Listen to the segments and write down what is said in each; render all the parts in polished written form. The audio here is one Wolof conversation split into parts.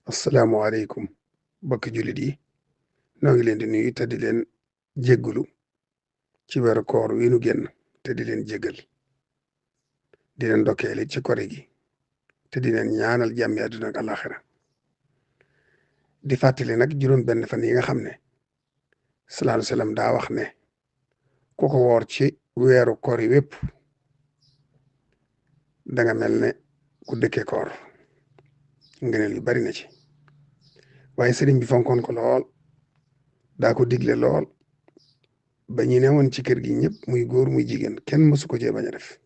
asalaamualeykum mbokki jullit yi noo ngi leen di nuyu te di leen jéggulu ci weeru koor wi nu génn te di leen jéggal di leen ndokkeeli ci kori gi te di leen ñaanal jàmmi àdduna ak alaxira di fàttali nag juróom benn fan yi nga xam ne sallallahu alayhi wa sallam daa wax ne ku ko woor ci weeru koor yi wépp danga mel ne ku dëkke koor ngëneel yu bari na ci waaye sëriñ bi fonkoon ko lool daa ko digle lool ba ñi ne woon ci kër gi ñëpp muy góor muy jigéen kenn mësu ko cee bañ a def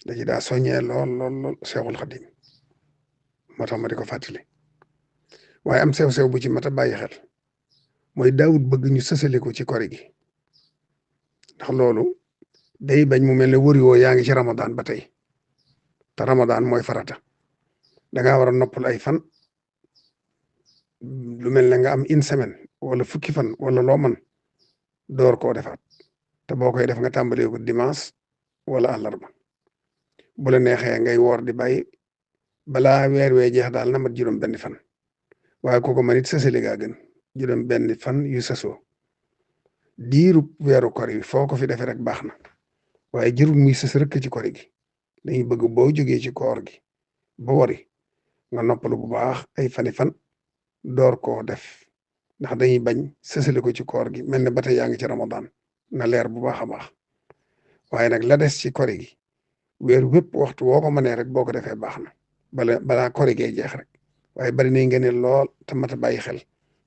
da ci daa soññee lool lool lool Seexul Xadim moo tax ma di ko fàttali waaye am sew-sew bu ci mat a bàyyi xel mooy daawut bëgg ñu sësale ko ci kori gi ndax loolu day bañ mu mel ne wëri woo yaa ngi ci Ramadan ba tey te Ramadan mooy farata dangaa war a noppal ay fan lu mel ne nga am une semaine wala fukki fan wala loo man door koo defaat te boo koy def nga tàmbalee ko dimanche wala àllarba bu la neexee ngay woor di bàyyi balaa weer wee jeex daal na mat juróom benn fan waaye kooku man it sësali gaa gën juróom benn fan yu sësoo diiru weeru kor yi foo ko fi defee rek baax na waaye jërul muy sës rëkk ci kori gi dañuy bëgg boo jógee ci koor gi ba wari nga noppalu bu baax ay fani fan door koo def ndax dañuy bañ sësale ko ci koor gi mel ne ba tey yaa ngi ci Ramadan na leer bu baax a baax waaye nag la des ci kori gi weer wépp waxtu woo ko mënee rek boo ko defee baax na balaa kori gee jeex rek waaye bari nañ ngeen lool te mat a bàyyi xel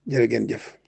jërë ngeen jëf.